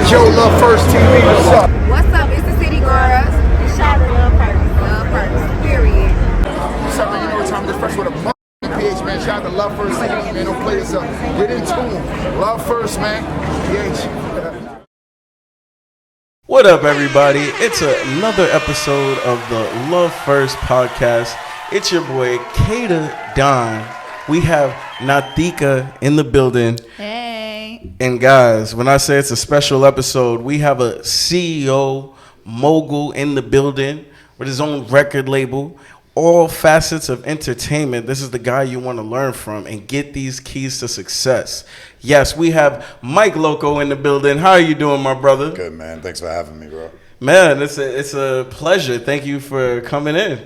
Joe Love First TV. What's up? What's up? It's the City Girls. It's Shada Love First. Love First. Period. What's up, man? You know what time it is? Fresh with a PH, man. Shout out to Love First TV, man. Don't play this up. Get in tune. Love First, man. PH. What up, everybody? It's another episode of the Love First podcast. It's your boy, Kata Don. We have Natica in the building. Hey. And guys, when I say it's a special episode, we have a CEO mogul in the building with his own record label. All facets of entertainment. This is the guy you want to learn from and get these keys to success. Yes, we have Mike Loco in the building. How are you doing, my brother? Good, man. Thanks for having me, bro. Man, it's a pleasure. Thank you for coming in.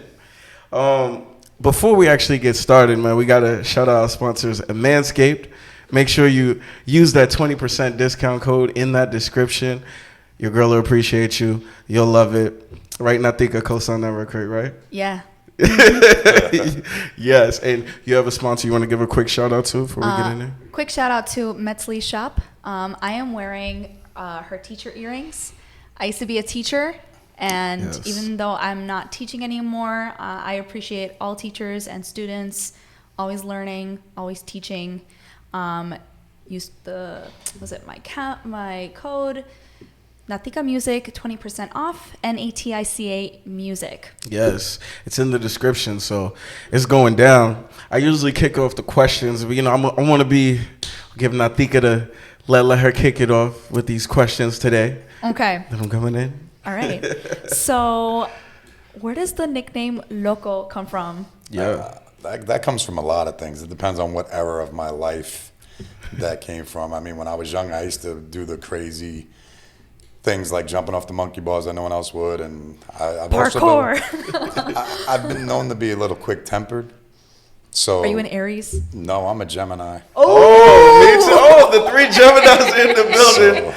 Before we actually get started, man, we got to shout out our sponsors at Manscaped. Make sure you use that 20% discount code in that description. Your girl will appreciate you. You'll love it. Right, Natica co-sign that record, right? Yeah. Yes, and you have a sponsor you want to give a quick shout out to before we get in there? Quick shout out to Metzli Shop. I am wearing her teacher earrings. I used to be a teacher, and Yes. even though I'm not teaching anymore, I appreciate all teachers and students, always learning, always teaching. Use my code Natica Music, 20% off, Natica Music. Yes, it's in the description, so it's going down. I usually kick off the questions, but I want to give Natica to let her kick it off with these questions today. Okay. That I'm coming in. All right. So, where does the nickname Loco come from? Yeah. That comes from a lot of things. It depends on what era of my life that came from. I mean, when I was young, I used to do the crazy things like jumping off the monkey bars that no one else would, and I've Parkour. I've been known to be a little quick-tempered. So Are you an Aries? No, I'm a Gemini. Oh, me too. Oh, the three Geminis in the building.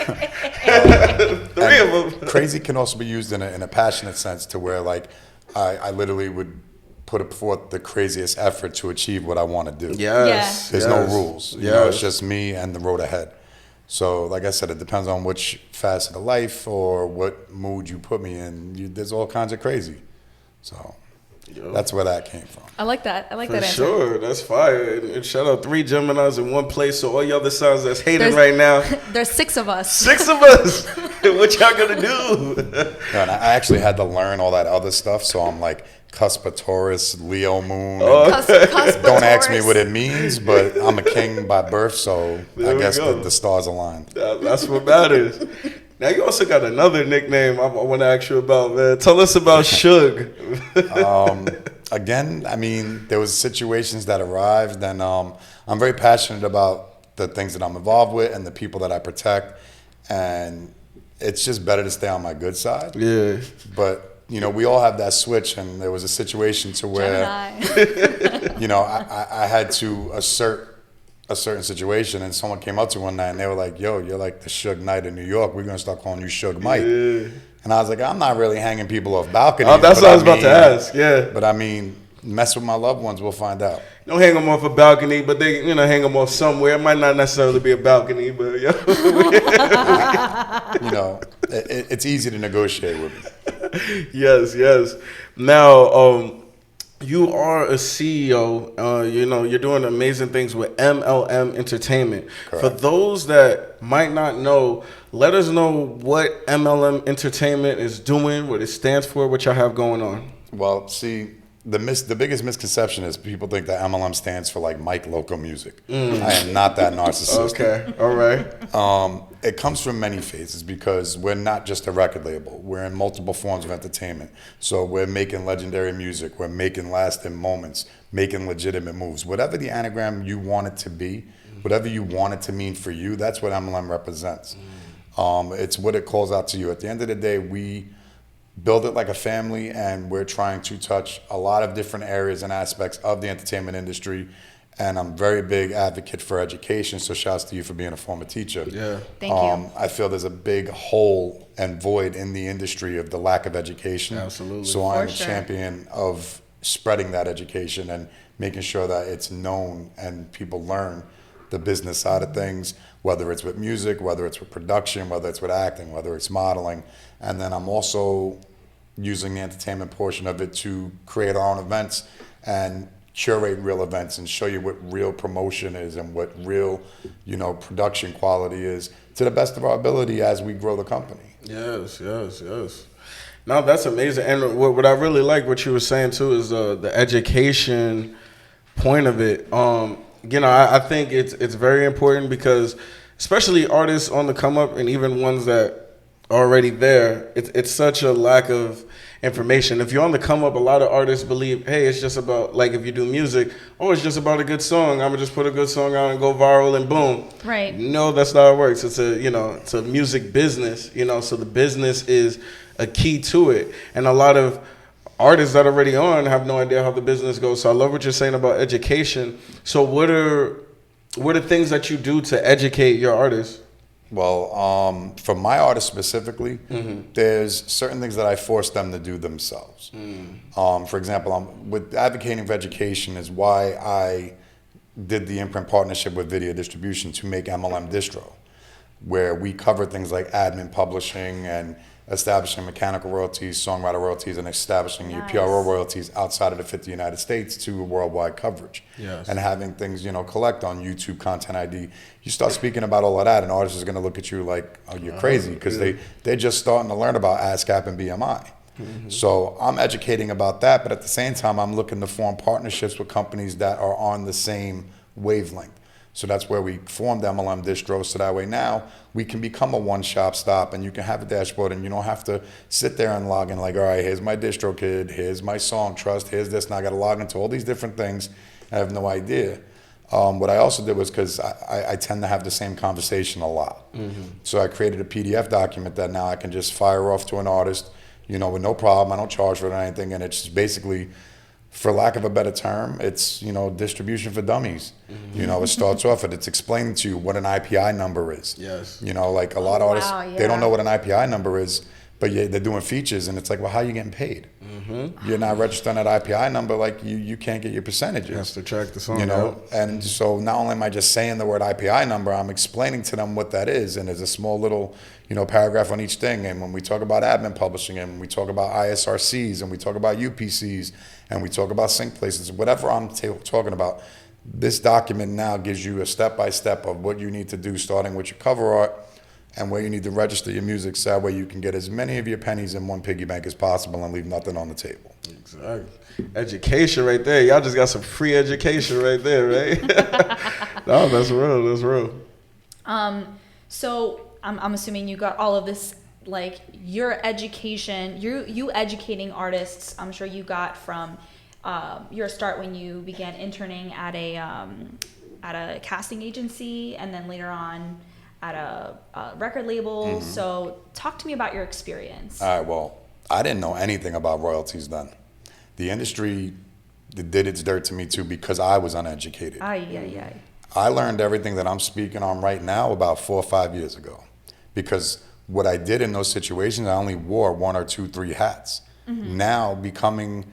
Three of them. Crazy can also be used in a passionate sense, to where like I literally would put forth the craziest effort to achieve what I want to do. Yes. There's no rules. You Yes. know, it's just me and the road ahead. So, like I said, it depends on which facet of life or what mood you put me in. There's all kinds of crazy. So, that's where that came from. I like that. I like For that answer. sure, that's fire. And shout out 3 Geminis in one place. So all y'all other signs that's hating right now, There's 6 of us. 6 of us. What y'all gonna do? No, and I actually had to learn all that other stuff. So I'm like cusp of Taurus, Leo moon. Cusp of Don't ask me Taurus. what it means, but I'm a king by birth, so There I we guess go. the stars aligned. That's what matters. Now you also got another nickname I want to ask you about, man. Tell us about Suge. Again, I mean, there was situations that arrived, and I'm very passionate about the things that I'm involved with and the people that I protect, and it's just better to stay on my good side. Yeah. But, we all have that switch, and there was a situation to where, Gemini. I had to assert a certain situation, and someone came up to me one night, and they were like, yo, you're like the Suge Knight of New York. We're going to start calling you Suge Mike. Yeah. And I was like, I'm not really hanging people off balconies. Oh, that's but what I was about to ask. Yeah. But I mean, mess with my loved ones, we'll find out. Don't hang them off a balcony, but they, hang them off somewhere. It might not necessarily be a balcony, but It's easy to negotiate with me. Yes. Now, you are a CEO. You're doing amazing things with MLM Entertainment. Correct. For those that might not know, let us know what MLM Entertainment is doing, what it stands for, what y'all have going on. Well, see, the biggest misconception is people think that MLM stands for like Mike Loco Music. I am not that narcissist. Okay, all right. It comes from many phases, because we're not just a record label. We're in multiple forms of entertainment. So we're making legendary music. We're making lasting moments, making legitimate moves. Whatever the anagram you want it to be, whatever you want it to mean for you, that's what MLM represents. It's what it calls out to you. At the end of the day, we build it like a family, and we're trying to touch a lot of different areas and aspects of the entertainment industry. And I'm a very big advocate for education, so shouts to you for being a former teacher. Yeah. Thank you. I feel there's a big hole and void in the industry of the lack of education. Absolutely. So I'm a sure. champion of spreading that education and making sure that it's known and people learn the business side of things, whether it's with music, whether it's with production, whether it's with acting, whether it's modeling. And then I'm also using the entertainment portion of it to create our own events and curate real events and show you what real promotion is and what real, production quality is to the best of our ability as we grow the company. Yes. No, that's amazing. And what I really like what you were saying too is the education point of it. I think it's very important because especially artists on the come up and even ones that are already there, it's such a lack of information. If you're on the come up, a lot of artists believe, hey, it's just about, like if you do music, it's just about a good song. I'm gonna just put a good song out and go viral and boom. Right. No, that's not how it works. It's a music business, so the business is a key to it. And a lot of artists that are already on have no idea how the business goes. So I love what you're saying about education. So what are things that you do to educate your artists? Well, for my artists specifically, there's certain things that I force them to do themselves. For example, with advocating for education is why I did the imprint partnership with Video Distribution to make MLM Distro, where we cover things like admin publishing and establishing mechanical royalties, songwriter royalties, and establishing your PRO royalties outside of the 50 United States to worldwide coverage. Yes. And having things, collect on YouTube Content ID. You start speaking about all of that, and artists is going to look at you like, oh, you're crazy, because they're just starting to learn about ASCAP and BMI. So I'm educating about that, but at the same time, I'm looking to form partnerships with companies that are on the same wavelength. So that's where we formed MLM Distro, so that way now we can become a one-shop stop and you can have a dashboard and you don't have to sit there and log in like, all right, here's my distro kid, here's my song trust, here's this, and I got to log into all these different things. I have no idea. What I also did was, because I tend to have the same conversation a lot. So I created a PDF document that now I can just fire off to an artist, with no problem. I don't charge for it or anything, and it's just basically, for lack of a better term, it's, distribution for dummies. It starts off with, it's explaining to you what an IPI number is. Yes. Like a lot of artists, they don't know what an IPI number is, but they're doing features, and it's like, well, how are you getting paid? You're not registering that IPI number, like you can't get your percentages. You have to track the song And so not only am I just saying the word IPI number, I'm explaining to them what that is, and there's a small little, paragraph on each thing. And when we talk about admin publishing, and we talk about ISRCs, and we talk about UPCs, and we talk about sync places, whatever I'm talking about, this document now gives you a step-by-step of what you need to do, starting with your cover art and where you need to register your music, so that way you can get as many of your pennies in one piggy bank as possible and leave nothing on the table. Exactly. Education right there. Y'all just got some free education right there, right? No, that's real. That's real. So I'm assuming you got all of this, like your education, you educating artists. I'm sure you got from your start when you began interning at a casting agency, and then later on at a record label. So talk to me about your experience. All right, well, I didn't know anything about royalties then. The industry did its dirt to me too, because I was uneducated. I learned everything that I'm speaking on right now about 4 or 5 years ago, because what I did in those situations, I only wore 1 or 2, 3 hats. Now, becoming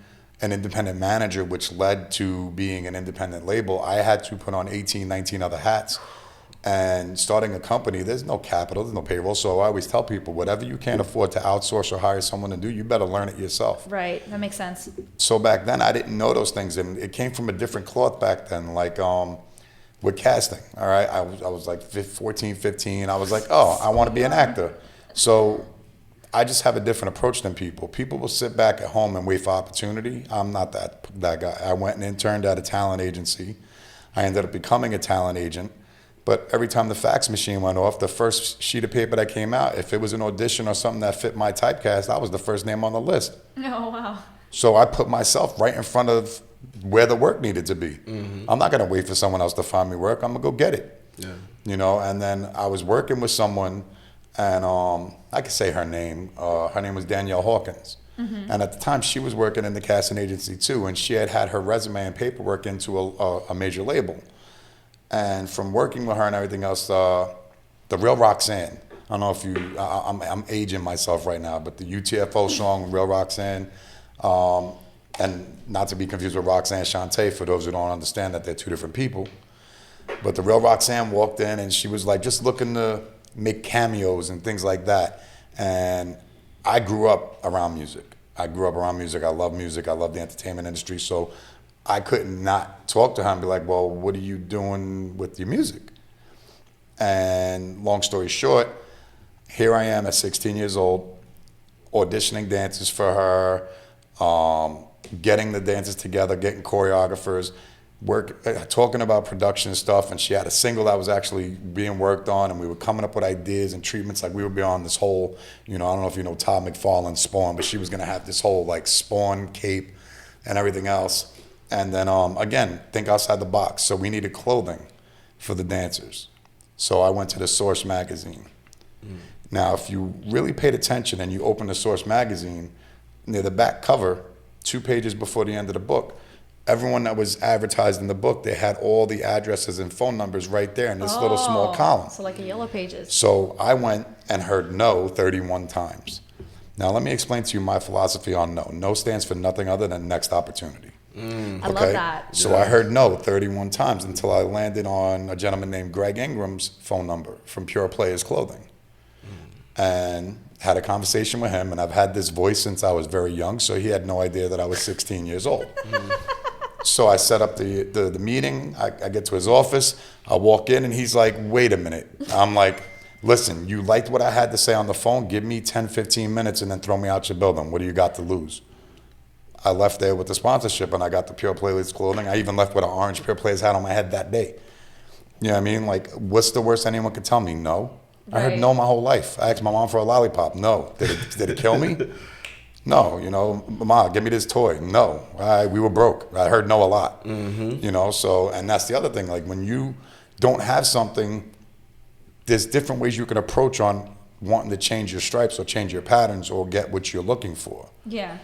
an independent manager, which led to being an independent label, I had to put on 18, 19 other hats. And starting a company, there's no capital, there's no payroll. So I always tell people, whatever you can't afford to outsource or hire someone to do, you better learn it yourself. Right, that makes sense. So back then, I didn't know those things. And it came from a different cloth back then, like with casting, all right? I was like 14, 15. I was like, oh, I want to be an actor. So I just have a different approach than people. People will sit back at home and wait for opportunity. I'm not that guy. I went and interned at a talent agency. I ended up becoming a talent agent. But every time the fax machine went off, the first sheet of paper that came out, if it was an audition or something that fit my typecast, I was the first name on the list. Oh, wow. So I put myself right in front of where the work needed to be. I'm not going to wait for someone else to find me work. I'm going to go get it. Yeah. And then I was working with someone, and I could say her name. Her name was Danielle Hawkins. And at the time, she was working in the casting agency too, and she had her resume and paperwork into a major label. And from working with her and everything else, the real Roxanne, I don't know if I'm aging myself right now, but the UTFO song, Real Roxanne, and not to be confused with Roxanne Shante, for those who don't understand that they're two different people. But the real Roxanne walked in and she was like just looking to make cameos and things like that. And I grew up around music. I love music. I love the entertainment industry. So I couldn't not talk to her and be like, well, what are you doing with your music? And long story short, here I am at 16 years old, auditioning dances for her, getting the dances together, getting choreographers, talking about production stuff. And she had a single that was actually being worked on, and we were coming up with ideas and treatments. Like we would be on this whole, I don't know if you know Todd McFarlane's Spawn, but she was gonna have this whole like Spawn cape and everything else. And then again, think outside the box. So we needed clothing for the dancers. So I went to the Source magazine. Now, if you really paid attention and you opened the Source magazine, near the back cover, 2 pages before the end of the book, everyone that was advertised in the book, they had all the addresses and phone numbers right there in this little small column. So like a Yellow Pages. So I went and heard no 31 times. Now, let me explain to you my philosophy on no. No stands for nothing other than next opportunity. I love that. So I heard no 31 times until I landed on a gentleman named Greg Ingram's phone number from Pure Players Clothing. And had a conversation with him, and I've had this voice since I was very young, so he had no idea that I was 16 years old. So I set up the meeting. I get to his office. I walk in, and he's like, wait a minute. I'm like, listen, you liked what I had to say on the phone? Give me 10, 15 minutes and then throw me out your building. What do you got to lose? I left there with the sponsorship, and I got the Pure Players clothing. I even left with an orange Pure Players hat on my head that day. You know what I mean? Like, what's the worst anyone could tell me? No. I heard no my whole life. I asked my mom for a lollipop. No. Did it kill me? No. Mama, give me this toy. No. We were broke. I heard no a lot. So, and that's the other thing. Like, when you don't have something, there's different ways you can approach on wanting to change your stripes or change your patterns or get what you're looking for. Yeah.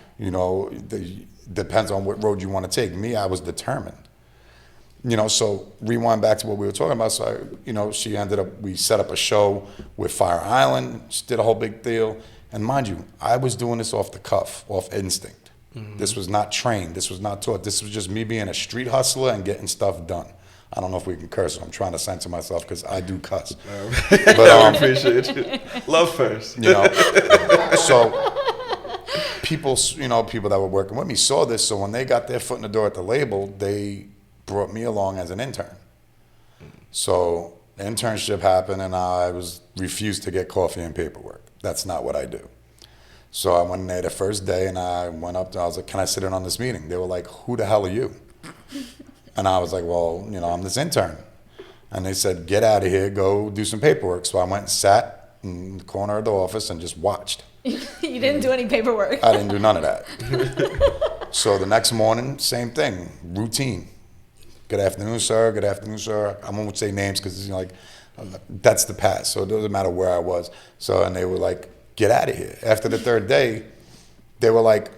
Depends on what road you want to take. Me, I was determined. So rewind back to what we were talking about. So, we set up a show with Fire Island. She did a whole big deal. And mind you, I was doing this off the cuff, off instinct. This was not trained. This was not taught. This was just me being a street hustler and getting stuff done. I don't know if we can curse. I'm trying to censor myself because I do cuss. But I appreciate you. Love first. So people that were working with me saw this. So when they got their foot in the door at the label, they brought me along as an intern. So the internship happened, and I was refused to get coffee and paperwork. That's not what I do. So I went in there the first day, and I went up to, I was like, can I sit in on this meeting? They were like, who the hell are you? And I was like, well, I'm this intern. And they said, get out of here, go do some paperwork. So I went and sat in the corner of the office and just watched. You didn't do any paperwork. I didn't do none of that. So the next morning, same thing, routine. Good afternoon, sir. Good afternoon, sir. I won't say names because that's the past. So it doesn't matter where I was. So, and they were like, get out of here. After the third day, they were like,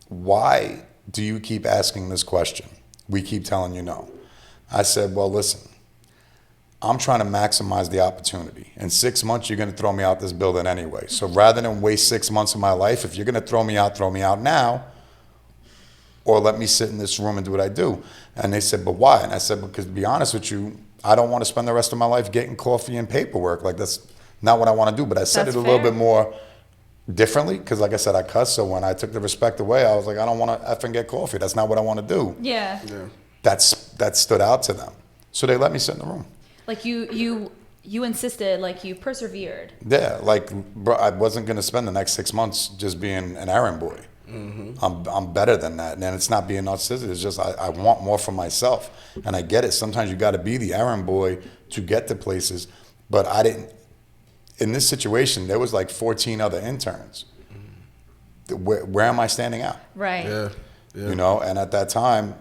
why do you keep asking this question? We keep telling you no. I said, well, listen, I'm trying to maximize the opportunity. In 6 months, you're going to throw me out this building anyway. So rather than waste 6 months of my life, if you're going to throw me out now, or let me sit in this room and do what I do. And they said, but why? And I said, because to be honest with you, I don't want to spend the rest of my life getting coffee and paperwork. Like, that's not what I want to do. But I said That's it a little fair. bit more differently because, like I said, I cuss. So when I took the respect away, I was like, I don't want to effing get coffee. That's not what I want to do. Yeah. That stood out to them. So they let me sit in the room. Like you insisted, like you persevered. Yeah, like, bro, I wasn't going to spend the next 6 months just being an errand boy. I'm better than that. And it's not being narcissistic. It's just I want more for myself. And I get it. Sometimes you got to be the errand boy to get to places. But I didn't. In this situation, there was like 14 other interns. Where am I standing out? Right. Yeah. And at that time,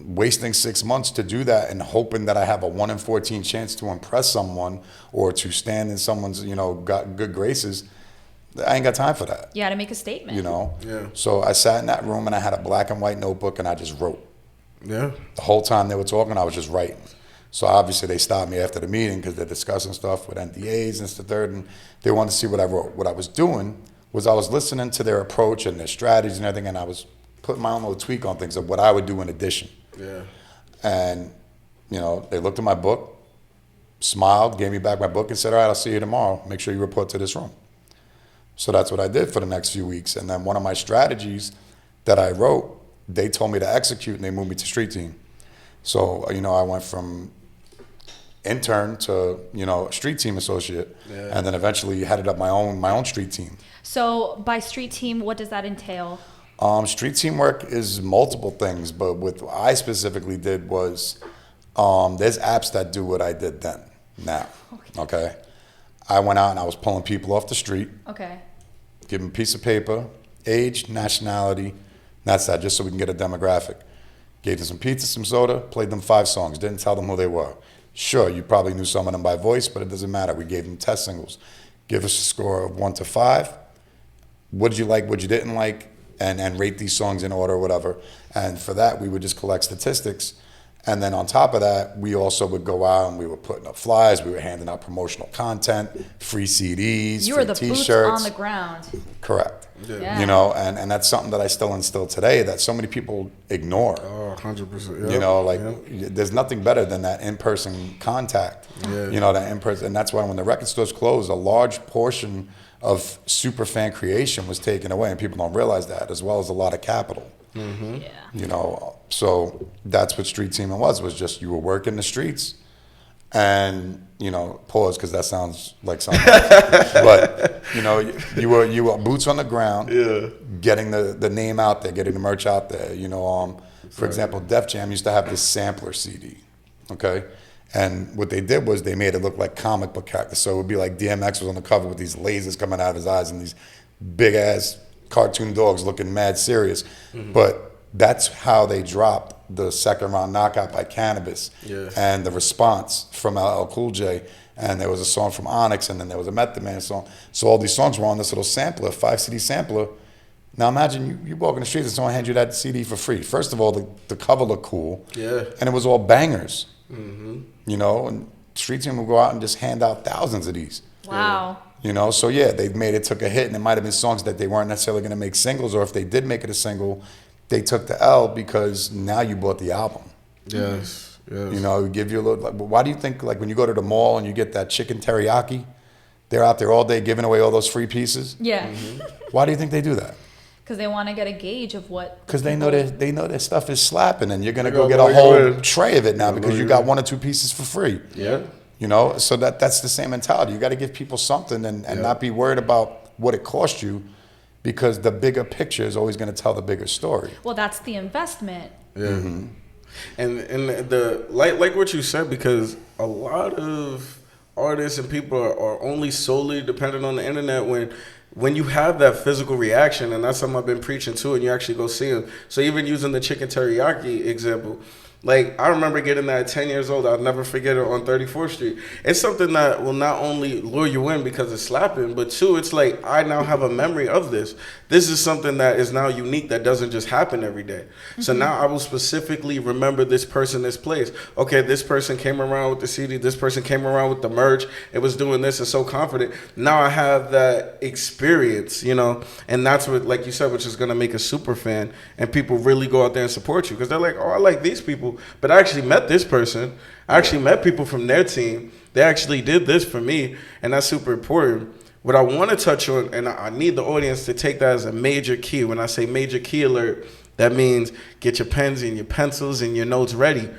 wasting 6 months to do that and hoping that I have a 1 in 14 chance to impress someone or to stand in someone's, good graces, I ain't got time for that. You had to make a statement. Yeah. So I sat in that room and I had a black and white notebook and I just wrote. Yeah. The whole time they were talking, I was just writing. So obviously they stopped me after the meeting because they're discussing stuff with NDAs and this, the third, and they wanted to see what I wrote. What I was doing was I was listening to their approach and their strategies and everything, and I was putting my own little tweak on things of what I would do in addition. Yeah. And you know, they looked at my book, smiled, gave me back my book, and said, all right, I'll see you tomorrow. Make sure you report to this room. So that's what I did for the next few weeks. And then one of my strategies that I wrote, they told me to execute, and they moved me to street team. So, you know, I went from intern to, you know, street team associate, and then eventually headed up my own street team. So by street team, what does that entail? Street team work is multiple things, but what I specifically did was, there's apps that do what I did then, now, okay? I went out and I was pulling people off the street. Okay. Give them a piece of paper, age, nationality, that's that, just so we can get a demographic. Gave them some pizza, some soda, played them 5 songs, didn't tell them who they were. Sure, you probably knew some of them by voice, but it doesn't matter. We gave them test singles. Give us a score of 1 to 5. What did you like, what you didn't like, and rate these songs in order or whatever. And for that, we would just collect statistics. And then on top of that, we also would go out and we were putting up flyers, we were handing out promotional content, free CDs, You free were the t-shirts. boots on the ground. Correct. Yeah. You know, and that's something that I still instill today that so many people ignore. Oh, 100%. You know, like there's nothing better than that in-person contact. Yeah. You know, that in-person, and that's why when the record stores closed, a large portion of super fan creation was taken away, and people don't realize that, as well as a lot of capital. Yeah. You know, so that's what street teaming was just you were working the streets, and you know, pause because that sounds like something else. But you know, you were boots on the ground, getting the name out there, getting the merch out there. You know, for example, Def Jam used to have this sampler CD, okay, and what they did was they made it look like comic book characters. So it would be like DMX was on the cover with these lasers coming out of his eyes and these big ass cartoon dogs looking mad serious. But that's how they dropped the second round knockout by Cannabis, and the response from LL Cool J. And there was a song from Onyx, and then there was a Method Man song. So all these songs were on this little sampler, 5 CD sampler. Now imagine you walk in the streets and someone hands you that CD for free. First of all, the cover looked cool, and it was all bangers. You know, and street team would go out and just hand out thousands of these. Wow. You know, so yeah, they made it, took a hit, and it might have been songs that they weren't necessarily going to make singles, or if they did make it a single, they took the L because now you bought the album. Yes. You know, it would give you a little, like, why do you think, like, when you go to the mall and you get that chicken teriyaki, they're out there all day giving away all those free pieces? Yeah. Why do you think they do that? Because they want to get a gauge of what. Because they know their stuff is slapping, and you're going to go get a whole tray of it now because you got 1 or 2 pieces for free. Yeah. You know, so that's the same mentality. You got to give people something and not be worried about what it cost you, because the bigger picture is always going to tell the bigger story. Well, that's the investment. Yeah. And the like what you said, because a lot of artists and people are only solely dependent on the internet when you have that physical reaction, and that's something I've been preaching to, and you actually go see them. So even using the chicken teriyaki example, like, I remember getting that at 10 years old. I'll never forget it on 34th Street. It's something that will not only lure you in because it's slapping, but two, it's like, I now have a memory of this. This is something that is now unique, that doesn't just happen every day. So now I will specifically remember this person, this place. Okay, this person came around with the CD. This person came around with the merch. It was doing this and so confident. Now I have that experience, you know, and that's what, like you said, which is going to make a super fan, and people really go out there and support you because they're like, oh, I like these people, but I actually met this person. I actually met people from their team. They actually did this for me, and that's super important. What I want to touch on, and I need the audience to take that as a major key. When I say major key alert, that means get your pens and your pencils and your notes ready.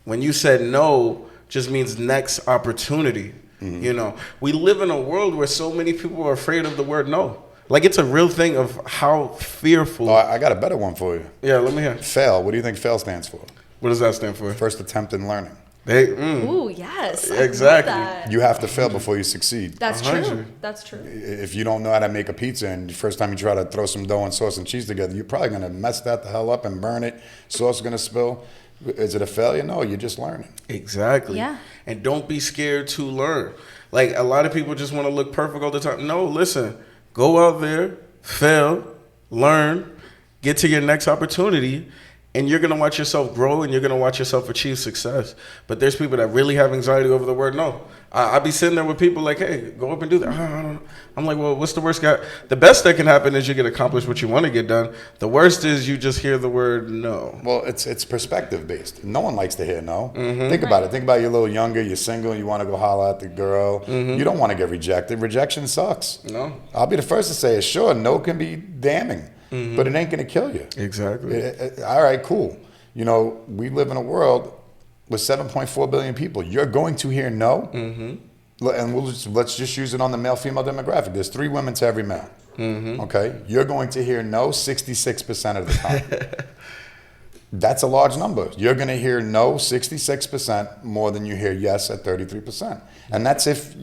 When you said no, just means next opportunity. You know, we live in a world where so many people are afraid of the word no. Like, it's a real thing of how fearful. Oh, I got a better one for you. Yeah, let me hear. FAIL. What do you think FAIL stands for? What does that stand for? First attempt in learning. Ooh, yes. I love Exactly. that. You have to fail before you succeed. That's 100. true. That's true. If you don't know how to make a pizza and the first time you try to throw some dough and sauce and cheese together, you're probably going to mess that the hell up and burn it. Sauce is going to spill. Is it a failure? No, you're just learning. Exactly. Yeah. And don't be scared to learn. Like, a lot of people just want to look perfect all the time. No, listen. Go out there, fail, learn, get to your next opportunity, and you're going to watch yourself grow, and you're going to watch yourself achieve success. But there's people that really have anxiety over the word no. I be sitting there with people like, hey, go up and do that. I don't know. I'm like, well, what's the worst? The best that can happen is you get accomplished what you want to get done. The worst is you just hear the word no. Well, it's perspective based. No one likes to hear no. Think about it. Think about you're a little younger, you're single, you want to go holler at the girl. You don't want to get rejected. Rejection sucks. No. I'll be the first to say it. Sure, no can be damning, but it ain't going to kill you. Exactly. All right, cool. You know, we live in a world with 7.4 billion people. You're going to hear no. And let's just use it on the male-female demographic. There's 3 women to every male. Okay? You're going to hear no 66% of the time. That's a large number. You're going to hear no 66% more than you hear yes at 33%. And that's if,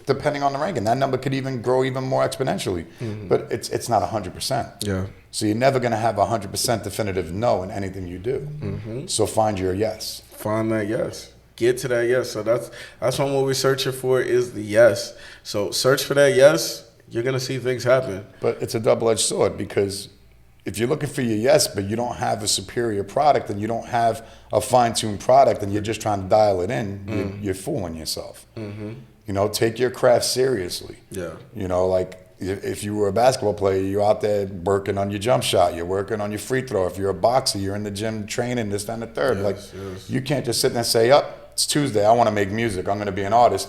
depending on the ranking, that number could even grow even more exponentially. But it's not 100%. Yeah. So you're never going to have 100% definitive no in anything you do. So find your yes. Find that yes. Get to that yes. So that's what we're searching for is the yes. So search for that yes. You're gonna see things happen. But it's a double-edged sword, because if you're looking for your yes, but you don't have a superior product and you don't have a fine-tuned product and you're just trying to dial it in, you're fooling yourself. You know, take your craft seriously. Yeah. You know, like if you were a basketball player, you're out there working on your jump shot, you're working on your free throw. If you're a boxer, you're in the gym training this, that, and the third. You can't just sit there and say, it's Tuesday, I want to make music, I'm going to be an artist.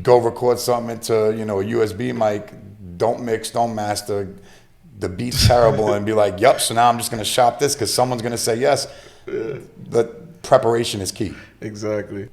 Go record something into, you know, a USB mic, don't mix, don't master, the beat's terrible, and be like, yep, so now I'm just going to shop this because someone's going to say yes. The preparation is key. Exactly.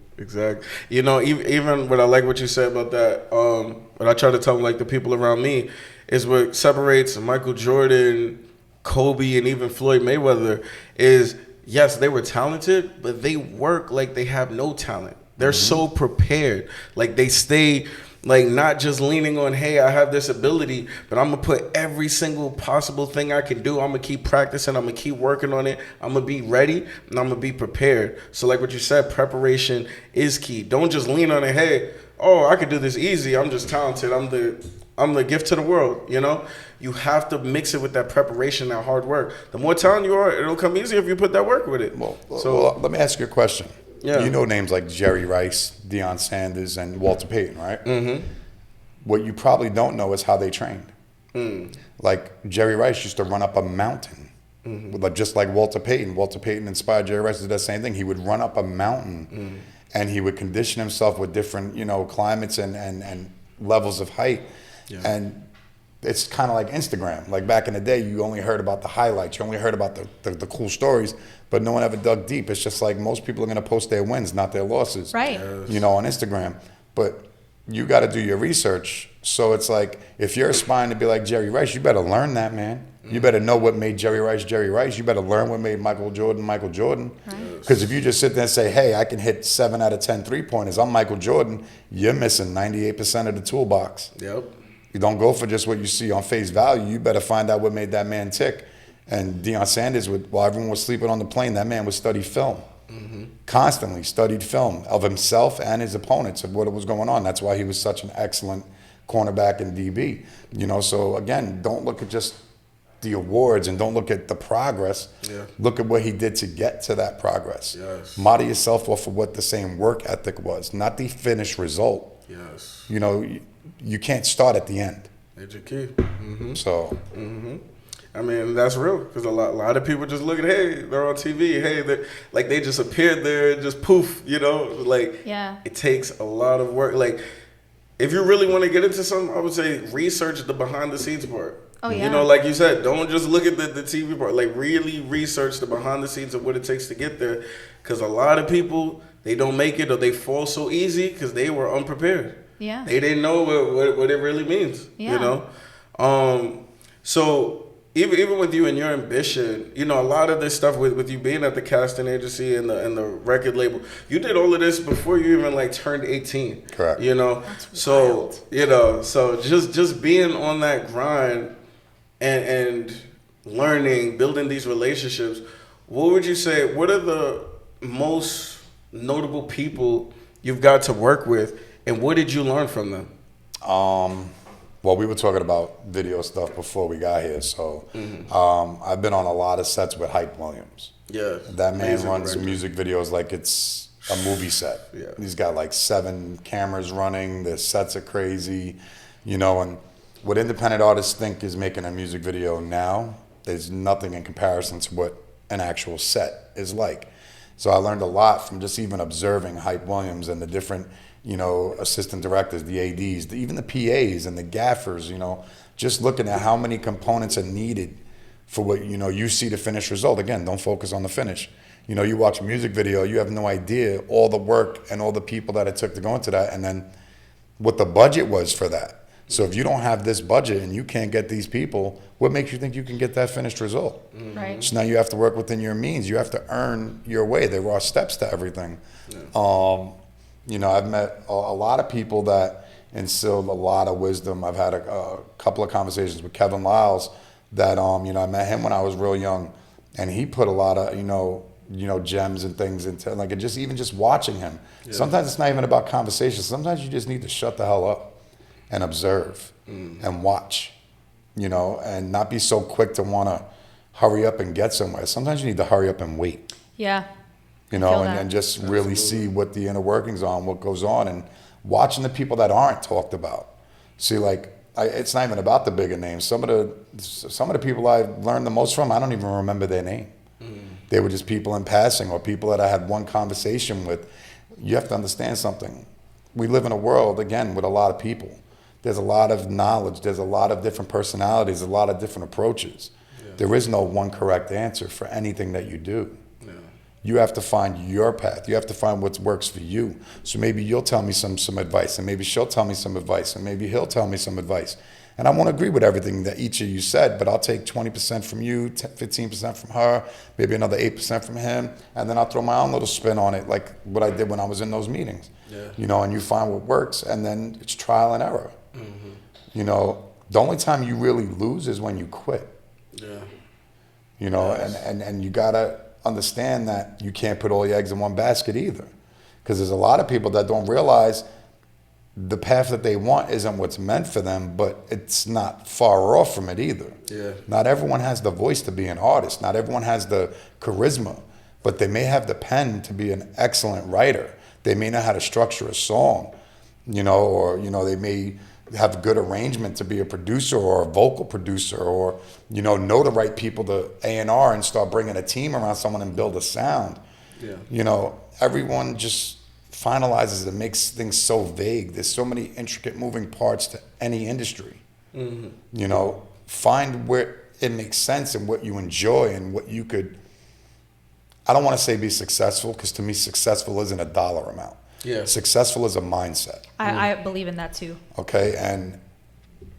You know, even what I like what you said about that, what I try to tell like the people around me is what separates Michael Jordan, Kobe, and even Floyd Mayweather is, yes, they were talented, but they work like they have no talent. They're so prepared. Like they stay like not just leaning on, hey, I have this ability, but I'm going to put every single possible thing I can do. I'm going to keep practicing. I'm going to keep working on it. I'm going to be ready and I'm going to be prepared. So like what you said, preparation is key. Don't just lean on it. Hey, I could do this easy. I'm just talented. I'm the gift to the world, you know? You have to mix it with that preparation, that hard work. The more talented you are, it'll come easier if you put that work with it. Well, let me ask you a question. Yeah. You know names like Jerry Rice, Deion Sanders, and Walter Payton, right? What you probably don't know is how they trained. Like Jerry Rice used to run up a mountain, just like Walter Payton. Walter Payton inspired Jerry Rice to do that same thing. He would run up a mountain, and he would condition himself with different, you know, climates and levels of height. Yeah. And it's kind of like Instagram. Like back in the day, you only heard about the highlights. You only heard about the cool stories, but no one ever dug deep. It's just like most people are going to post their wins, not their losses. Right. Yes. You know, on Instagram. But you got to do your research. So it's like, if you're aspiring to be like Jerry Rice, you better learn that, man. You better know what made Jerry Rice Jerry Rice. You better learn what made Michael Jordan Michael Jordan. Because if you just sit there and say, hey, I can hit 7 out of 10 3-pointers, I'm Michael Jordan, you're missing 98% of the toolbox. Yep. You don't go for just what you see on face value. You better find out what made that man tick. And Deion Sanders, while everyone was sleeping on the plane, that man would study film. Constantly studied film of himself and his opponents of what was going on. That's why he was such an excellent cornerback and DB. You know, so again, don't look at just the awards and don't look at the progress. Yeah. Look at what he did to get to that progress. Yes. Model yourself off of what the same work ethic was, not the finished result. Yes. You know, you can't start at the end. That's your key. So. I mean, that's real, because a lot of people just look at, hey, they're on TV, hey, they just appeared there and just poof, you know, like, It takes a lot of work. Like, if you really want to get into something, I would say research the behind the scenes part. Oh, yeah. You know, like you said, don't just look at the TV part. Like, really research the behind the scenes of what it takes to get there, because a lot of people, they don't make it or they fall so easy because they were unprepared. Yeah. They didn't know what it really means, you know? So even with you and your ambition, you know, a lot of this stuff with you being at the casting agency and the record label, you did all of this before you even like turned 18. Correct. You know, so you know, so just being on that grind and learning, building these relationships. What would you say? What are the most notable people you've got to work with, and what did you learn from them? Well, we were talking about video stuff before we got here, so I've been on a lot of sets with Hype Williams. Yeah, that man runs music videos like it's a movie set. Yeah. He's got like 7 cameras running. The sets are crazy, you know. And what independent artists think is making a music video now, there's nothing in comparison to what an actual set is like. So I learned a lot from just even observing Hype Williams and the different, you know, assistant directors, the ADs, even the PAs and the gaffers, you know, just looking at how many components are needed for what, you know, you see the finished result. Again, don't focus on the finish. You know, you watch a music video, you have no idea all the work and all the people that it took to go into that, and then what the budget was for that. So if you don't have this budget and you can't get these people, what makes you think you can get that finished result? Right. So now you have to work within your means. You have to earn your way. There are steps to everything. Yeah. You know, I've met a lot of people that instilled a lot of wisdom. I've had a couple of conversations with Kevin Lyles that, you know, I met him when I was real young, and he put a lot of, you know, gems and things into, like, and just even just watching him. Yeah. Sometimes it's not even about conversation. Sometimes you just need to shut the hell up and observe and watch, you know, and not be so quick to want to hurry up and get somewhere. Sometimes you need to hurry up and wait. Yeah. You know, and just really see what the inner workings are and what goes on, and watching the people that aren't talked about. See, like, it's not even about the bigger names. Some of the people I learned the most from, I don't even remember their name. They were just people in passing or people that I had one conversation with. You have to understand something. We live in a world, again, with a lot of people. There's a lot of knowledge. There's a lot of different personalities, a lot of different approaches. Yeah. There is no one correct answer for anything that you do. Yeah. You have to find your path. You have to find what works for you. So maybe you'll tell me some advice, and maybe she'll tell me some advice, and maybe he'll tell me some advice. And I won't agree with everything that each of you said, but I'll take 20% from you, 15% from her, maybe another 8% from him, and then I'll throw my own little spin on it, like what I did when I was in those meetings. Yeah. You know, and you find what works, and then it's trial and error. Mm-hmm. You know, the only time you really lose is when you quit. Yeah. You know, and you gotta understand that you can't put all your eggs in one basket either, because there's a lot of people that don't realize the path that they want isn't what's meant for them, but it's not far off from it either. Yeah. Not everyone has the voice to be an artist. Not everyone has the charisma, but they may have the pen to be an excellent writer. They may know how to structure a song, you know, or, you know, they may have good arrangement to be a producer or a vocal producer, or, you know the right people to A&R and start bringing a team around someone and build a sound. Yeah. You know, everyone just finalizes and makes things so vague. There's so many intricate moving parts to any industry. Mm-hmm. You know, find where it makes sense and what you enjoy and what you could, I don't want to say be successful, because to me successful isn't a dollar amount. Yeah. Successful is a mindset. I believe in that too. Okay, and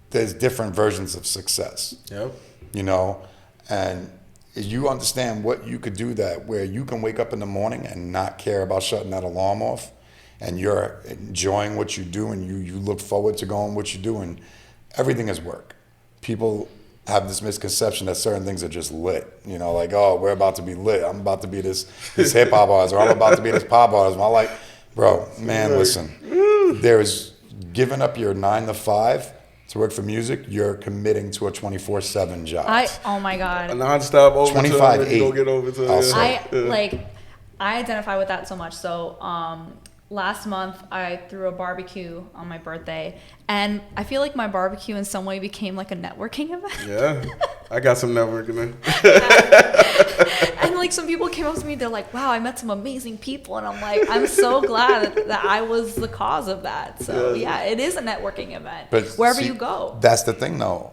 there's different versions of success. Yep. You know, and you understand what you could do that, where you can wake up in the morning and not care about shutting that alarm off, and you're enjoying what you do, and you look forward to going what you do, and everything is work. People have this misconception that certain things are just lit. You know, like, oh, we're about to be lit. I'm about to be this hip hop artist, or I'm about to be this pop artist. I'm like, bro, man, listen. There's giving up your 9 to 5 to work for music. You're committing to a 24/7 job. Oh my God. A nonstop overtime. 25/8. You don't get overtime. I identify with that so much. So last month I threw a barbecue on my birthday, and I feel like my barbecue in some way became like a networking event. Yeah, I got some networking in. And like some people came up to me, they're like, wow, I met some amazing people, and I'm like, I'm so glad that I was the cause of that. So yeah, it is a networking event, but wherever you go. That's the thing though.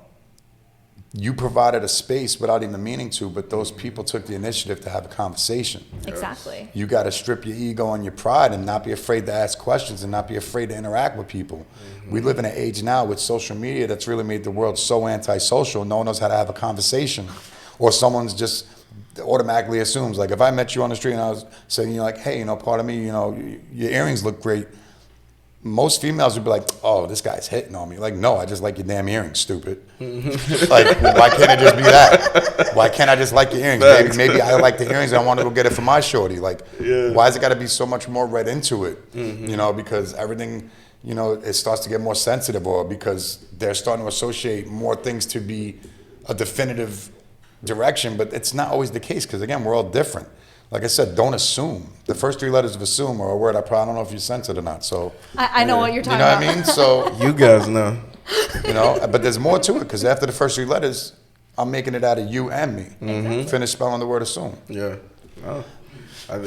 You provided a space without even meaning to, but those people took the initiative to have a conversation. Exactly. You got to strip your ego and your pride and not be afraid to ask questions and not be afraid to interact with people. Mm-hmm. We live in an age now with social media that's really made the world so antisocial. No one knows how to have a conversation, or someone's just automatically assumes, like, if I met you on the street and I was saying, you know, like, hey, you know, pardon me, you know, your earrings look great. Most females would be like, oh, this guy's hitting on me. Like, no, I just like your damn earrings, stupid. Like, why can't it just be that? Why can't I just like your earrings? Maybe I like the earrings and I want to go get it for my shorty. Like, why has it got to be so much more read into it? Mm-hmm. You know, because everything, you know, it starts to get more sensitive, or because they're starting to associate more things to be a definitive direction, but it's not always the case, because again, we're all different. like I said, don't assume. The first 3 letters of assume are a word I don't know if you sense it or not. So I know what you're talking you know about. what I mean? So You guys know. but there's more to it because after the first 3 letters, I'm making it out of you and me. Finish spelling the word assume. Yeah. Oh. I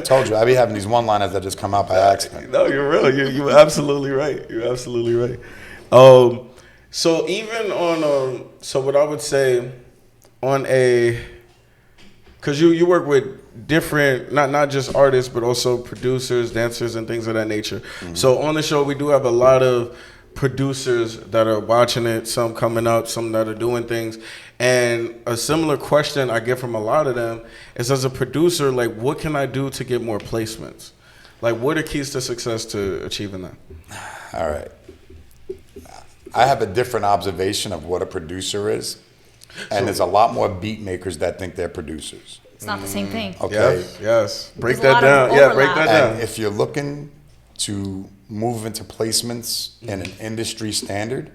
Told you, I be having these one-liners that just come out by accident. No, you're real. You're absolutely right. You're absolutely right. So even on so what I would say on a, because you work with different not just artists but also producers, dancers, and things of that nature. So on the show we do have a lot of producers that are watching it, some coming up, some that are doing things. And a similar question I get from a lot of them is, as a producer, like, what can I do to get more placements? Like, what are keys to success to achieving that? All right. I have a different observation of what a producer is. And there's a lot more beat makers that think they're producers. It's not the same thing. Okay. Yes. Break There's a that lot of down. Yeah, break overlap. that And down. if you're looking to move into placements in an industry standard,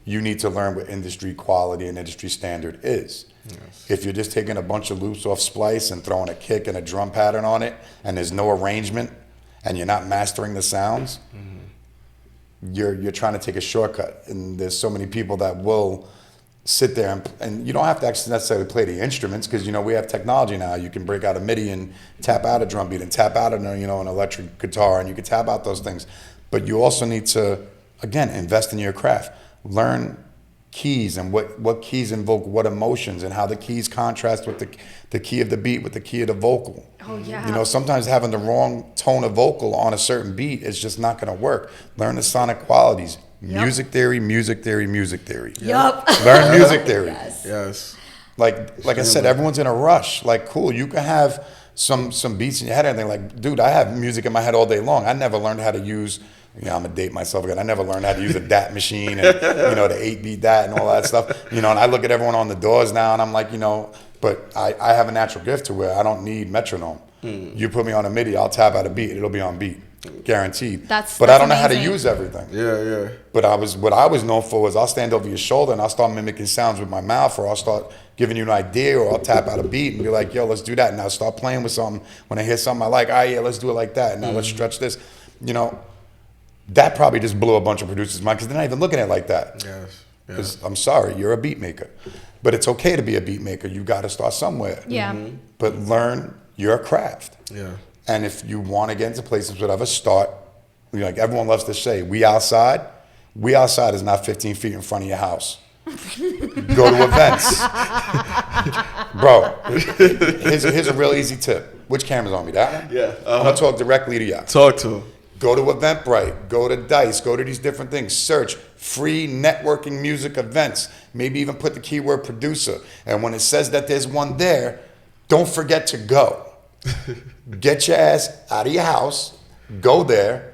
you need to learn what industry quality and industry standard is. Yes. If you're just taking a bunch of loops off Splice and throwing a kick and a drum pattern on it, and there's no arrangement, and you're not mastering the sounds, you're trying to take a shortcut. And there's so many people that will sit there and you don't have to actually necessarily play the instruments because we have technology now. You can break out a MIDI and tap out a drum beat and tap out an electric guitar, and you can tap out those things. But you also need to, again, invest in your craft. Learn keys and what keys invoke what emotions and how the keys contrast with the key of the beat with the key of the vocal. Oh yeah. Sometimes having the wrong tone of vocal on a certain beat is just not going to work. Learn the sonic qualities. Yep. Music theory, music theory, music theory. Yup. Learn music theory. Yes. Like I said, everyone's in a rush. Like, cool, you can have some beats in your head and everything. Like, dude, I have music in my head all day long. I never learned how to use, I'm gonna date myself again. I never learned how to use a DAT machine and the 8-beat DAT and all that stuff. And I look at everyone on the doors now and I'm like, but I have a natural gift to where I don't need metronome. You put me on a MIDI, I'll tap out a beat, it'll be on beat. Guaranteed. But I don't know how to use everything. Yeah. But what I was known for was I'll stand over your shoulder and I'll start mimicking sounds with my mouth, or I'll start giving you an idea, or I'll tap out a beat and be like, yo, let's do that. And I'll start playing with something. When I hear something I like, yeah, let's do it like that. Now let's stretch this. That probably just blew a bunch of producers' mind because they're not even looking at it like that. Yes. Because I'm sorry, you're a beat maker. But it's okay to be a beat maker. You got to start somewhere. Yeah. But learn your craft. Yeah. And if you want to get into places, whatever, start. Like everyone loves to say, we outside. We outside is not 15 feet in front of your house. Go to events. Bro, here's a real easy tip. Which camera's on me? That one? Yeah. I'm going to talk directly to you. Talk to him. Go to Eventbrite. Go to Dice. Go to these different things. Search free networking music events. Maybe even put the keyword producer. And when it says that there's one there, don't forget to go. Get your ass out of your house, go there,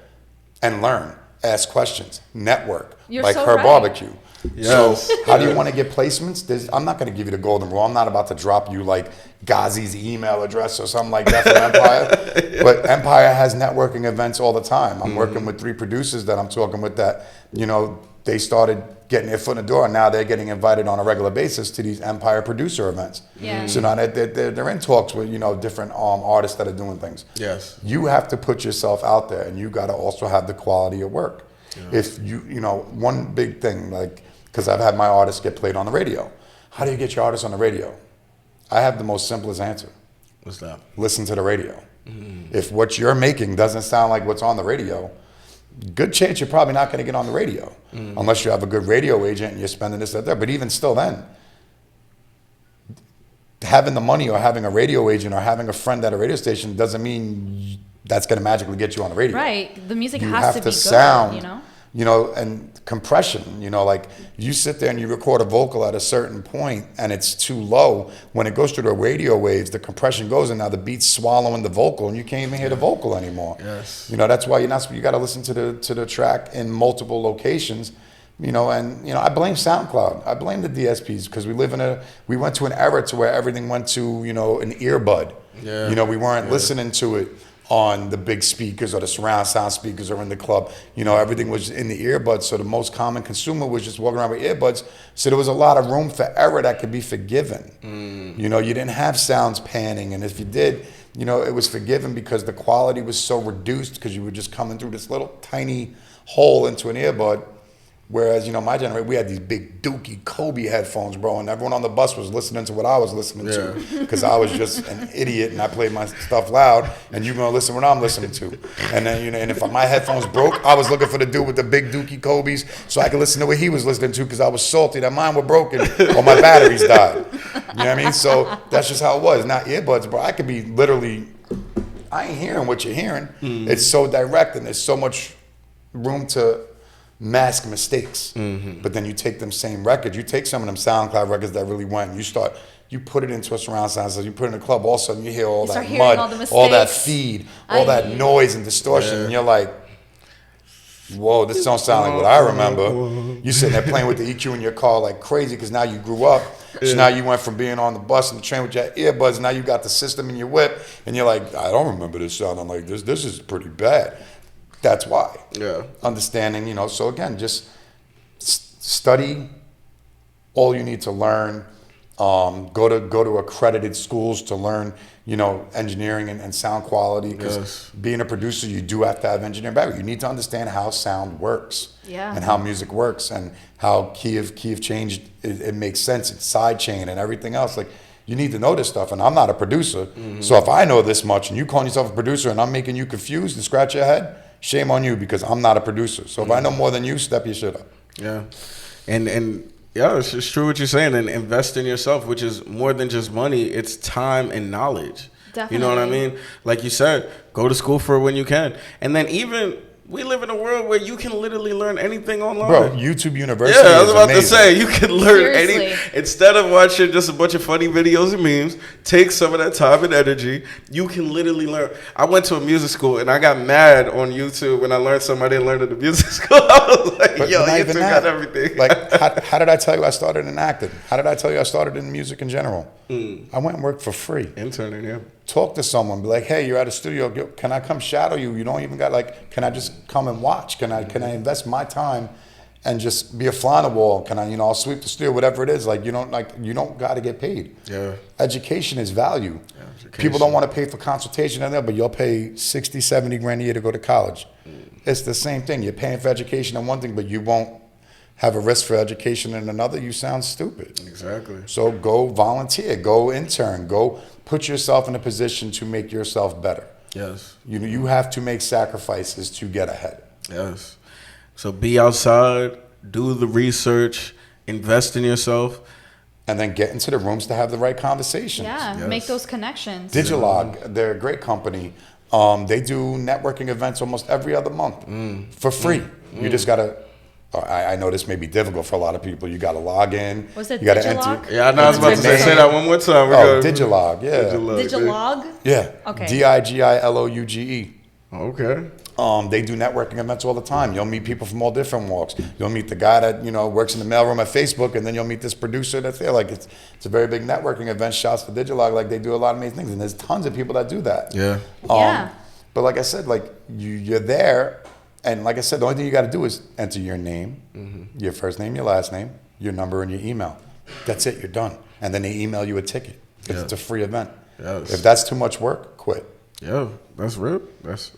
and learn. Ask questions. Network. You're like so her right. barbecue. Yes. So how do you want to get placements? I'm not going to give you the golden rule. I'm not about to drop you like Ghazi's email address or something like that from Empire. But Empire has networking events all the time. I'm working with 3 producers that I'm talking with that, they started getting their foot in the door, and now they're getting invited on a regular basis to these Empire producer events. Yeah. So now they're in talks with different artists that are doing things. Yes. You have to put yourself out there, and you got to also have the quality of work. Yeah. If one big thing, like, because I've had my artists get played on the radio. How do you get your artists on the radio? I have the most simplest answer. What's that? Listen to the radio. If what you're making doesn't sound like what's on the radio, good chance you're probably not going to get on the radio unless you have a good radio agent and you're spending this, that, there. But even still then, having the money or having a radio agent or having a friend at a radio station doesn't mean that's going to magically get you on the radio. Right. The music You has have to to be good, sound, and compression, like you sit there and you record a vocal at a certain point and it's too low. When it goes through the radio waves, the compression goes and now the beat's swallowing the vocal and you can't even hear the vocal anymore. Yes. That's why you got to listen to the track in multiple locations. I blame SoundCloud. I blame the DSPs because we went to an era to where everything went to, an earbud. Yeah. We weren't listening to it on the big speakers or the surround sound speakers or in the club. You know, everything was in the earbuds. So the most common consumer was just walking around with earbuds. So there was a lot of room for error that could be forgiven. You know, you didn't have sounds panning. And if you did, you know, it was forgiven because the quality was so reduced because you were just coming through this little tiny hole into an earbud. Whereas, you know, my generation, we had these big Dookie Kobe headphones, bro, and everyone on the bus was listening to what I was listening to because I was just an idiot and I played my stuff loud, and you're gonna listen what I'm listening to. And then, you know, and if my headphones broke, I was looking for the dude with the big Dookie Kobe's so I could listen to what he was listening to because I was salty that mine were broken or my batteries died. You know what I mean? So that's just how it was. Not earbuds, bro. I could be literally, I ain't hearing what you're hearing. It's so direct and there's so much room to mask mistakes. But then you take them same records, you take some of them SoundCloud records that really went, you put it into a surround sound system, you put it in a club, all of a sudden you hear all that mud, all that feed, all that noise and distortion, and you're like, whoa, this don't sound like what I remember. You sitting there playing with the EQ in your car like crazy because now you grew up. So now you went from being on the bus and the train with your earbuds, and now you got the system in your whip, and you're like, I don't remember this sounding like this. This is pretty bad. That's why. Yeah. Understanding, you know, so again, just study all you need to learn. Go to accredited schools to learn, you know, engineering and sound quality. Because being a producer, you do have to have engineering background. You need to understand how sound works and how music works and how key of change, it makes sense. It's side chain and everything else. Like, you need to know this stuff, and I'm not a producer. So if I know this much and you calling yourself a producer and I'm making you confused and scratch your head, shame on you because I'm not a producer. So if I know more than you, step your shit up. Yeah. And yeah, it's true what you're saying. And invest in yourself, which is more than just money. It's time and knowledge. Definitely. You know what I mean? Like you said, go to school for it when you can. And then even, we live in a world where you can literally learn anything online. Bro, YouTube University is I was about amazing. to say, you can learn instead of watching just a bunch of funny videos and memes, take some of that time and energy. You can literally learn. I went to a music school and I got mad on YouTube when I learned something I didn't learn at the music school. I was like, yo, YouTube got everything. Like, how did I tell you I started in acting? How did I tell you I started in music in general? I went and worked for free. Interning, yeah. Talk to someone, be like, hey, you're at a studio. Can I come shadow you? You don't even got like, can I just come and watch? Can I invest my time and just be a fly on the wall? Can I, you know, I'll sweep the studio, whatever it is. Like, you don't got to get paid. Yeah. Education is value. Yeah, people don't want to pay for consultation and that, but you'll pay 60, 70 grand a year to go to college. It's the same thing. You're paying for education on one thing, but you won't have a risk for education in another. You sound stupid. Exactly. So go volunteer, go intern, go put yourself in a position to make yourself better. Yes. You have to make sacrifices to get ahead. Yes. So be outside, do the research, invest in yourself. And then get into the rooms to have the right conversations. Yeah, make those connections. Digilog, they're a great company. They do networking events almost every other month for free. You just got to... I know this may be difficult for a lot of people. You got to log in. Was it you got to enter? Yeah, I know. I was about to say that one more time. Digilog, yeah. Digilog? Yeah. Okay. Digilouge. Okay. They do networking events all the time. You'll meet people from all different walks. You'll meet the guy that, you know, works in the mailroom at Facebook, and then you'll meet this producer that's there. Like, it's a very big networking event. Shouts to Digilog. Like, they do a lot of amazing things, and there's tons of people that do that. Yeah. But like I said, like, you're there. And like I said, the only thing you got to do is enter your name, your first name, your last name, your number, and your email. That's it. You're done. And then they email you a ticket. It's a free event. Yes. If that's too much work, quit. Yeah, that's real. That's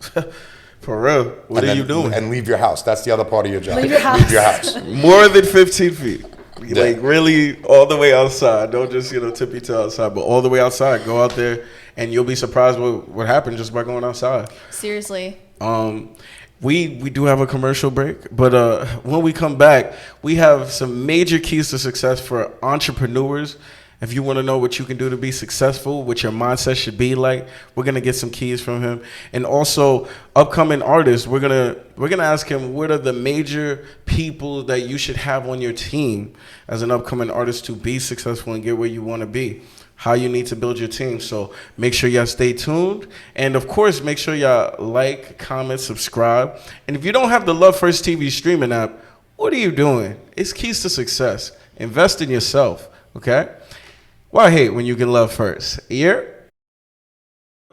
for real. What are you doing? And leave your house. That's the other part of your job. Leave your house. More than 15 feet. Like, really all the way outside. Don't just, tip your toe outside, but all the way outside. Go out there, and you'll be surprised what happened just by going outside. Seriously. We do have a commercial break, but when we come back, we have some major keys to success for entrepreneurs. If you want to know what you can do to be successful, what your mindset should be like, we're gonna get some keys from him. And also, upcoming artists, we're gonna ask him what are the major people that you should have on your team as an upcoming artist to be successful and get where you want to be. How you need to build your team. So make sure y'all stay tuned. And of course, make sure y'all like, comment, subscribe. And if you don't have the Love First TV streaming app, what are you doing? It's keys to success. Invest in yourself, okay? Why hate when you can love first?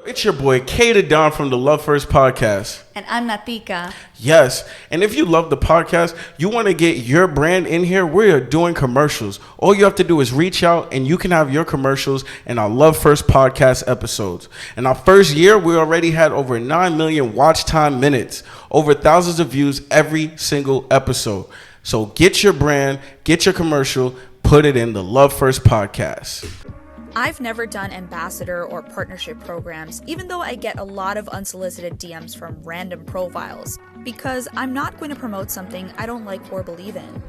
It's your boy K to Don from the Love First podcast. And I'm Natica. Yes, and if you love the podcast, you want to get your brand in here, we're doing commercials. All you have to do is reach out and you can have your commercials in our Love First podcast episodes. In our first year, we already had over 9 million watch time minutes, over thousands of views every single episode. So get your brand, get your commercial, put it in the Love First podcast. I've never done ambassador or partnership programs, even though I get a lot of unsolicited DMs from random profiles, because I'm not going to promote something I don't like or believe in.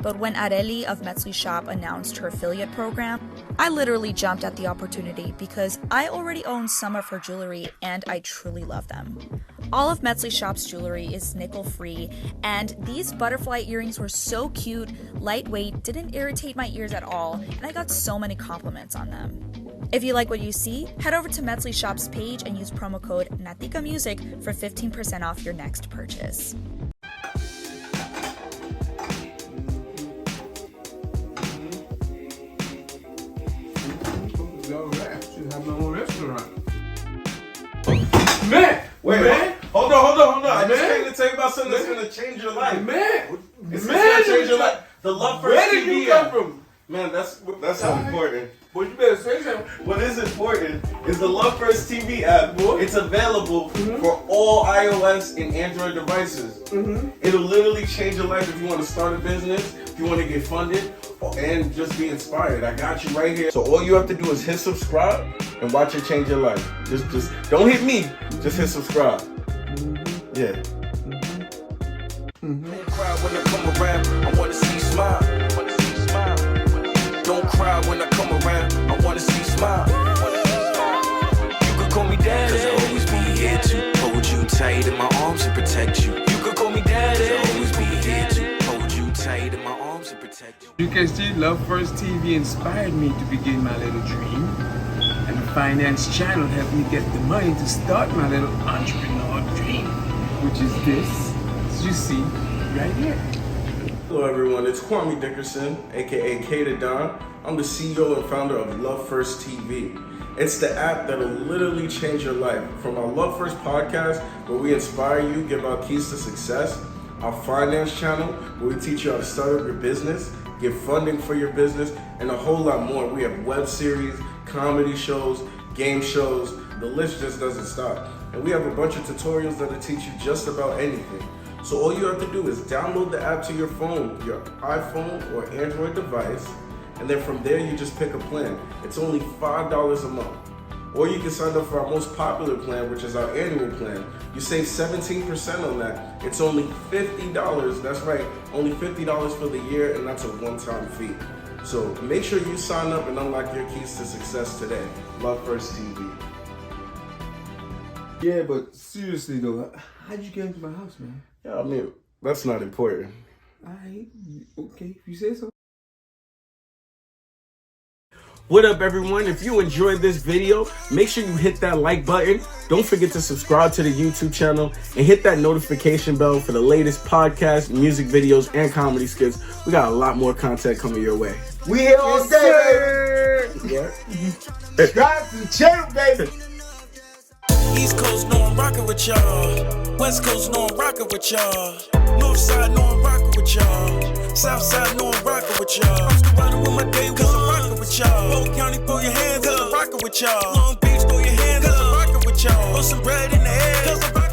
But when Areli of Metzli Shop announced her affiliate program, I literally jumped at the opportunity because I already own some of her jewelry and I truly love them. All of Metzli Shop's jewelry is nickel-free, and these butterfly earrings were so cute, lightweight, didn't irritate my ears at all, and I got so many compliments on them. If you like what you see, head over to Metzli Shop's page and use promo code NATICAMUSIC for 15% off your next purchase. Man! Wait, man. Hold on. I just came to tell you about something that's going to change your life. Man, It's going to change your life. The Love First where did TV you come app. from? Man, that's so important. But you better say something. What is important is the Love First TV app. It's available for all iOS and Android devices. It'll literally change your life if you want to start a business, if you want to get funded, and just be inspired. I got you right here. So all you have to do is hit subscribe and watch it change your life. Just don't hit me. Just hit subscribe. Yeah. Don't cry when I come around, I wanna see smile. Don't cry when I come around, I wanna see smile. You could call me daddy, 'cause I'll always be here to hold you tight in my arms and protect you. You could call me daddy, 'cause I'll always be here to hold you tight in my arms and protect you. You can see Love First TV inspired me to begin my little dream, and the finance channel helped me get the money to start my little entrepreneur dream, which is this, as you see right here. Hello everyone, it's Kwame Dickerson, aka K to Don. I'm the CEO and founder of Love First TV. It's the app that'll literally change your life. From our Love First podcast, where we inspire you, give out keys to success, our finance channel, where we teach you how to start up your business, get funding for your business, and a whole lot more. We have web series, comedy shows, game shows, the list just doesn't stop. And we have a bunch of tutorials that'll teach you just about anything. So all you have to do is download the app to your phone, your iPhone or Android device, and then from there you just pick a plan. It's only $5 a month. Or you can sign up for our most popular plan, which is our annual plan. You save 17% on that. It's only $50, that's right, only $50 for the year, and that's a one-time fee. So make sure you sign up and unlock your keys to success today. Love First TV. Yeah, but seriously though, how'd you get into my house, man? Yeah, I mean, that's not important. Alright, okay, if you say so. What up, everyone? If you enjoyed this video, make sure you hit that like button. Don't forget to subscribe to the YouTube channel and hit that notification bell for the latest podcasts, music videos, and comedy skits. We got a lot more content coming your way. We here all day, baby. Yeah. Subscribe to the channel, baby. East Coast know I'm rockin' with y'all. West Coast know I'm rockin' with y'all. North side know I'm rockin' with y'all. South side know I'm rockin' with y'all. I'm still riding with my day 'cause I'm rockin' with y'all. Old County, throw your hands 'cause I'm rockin' with y'all. Long Beach, throw your hands 'cause I'm rockin' with y'all. Throw some bread in the air 'cause I'm rockin'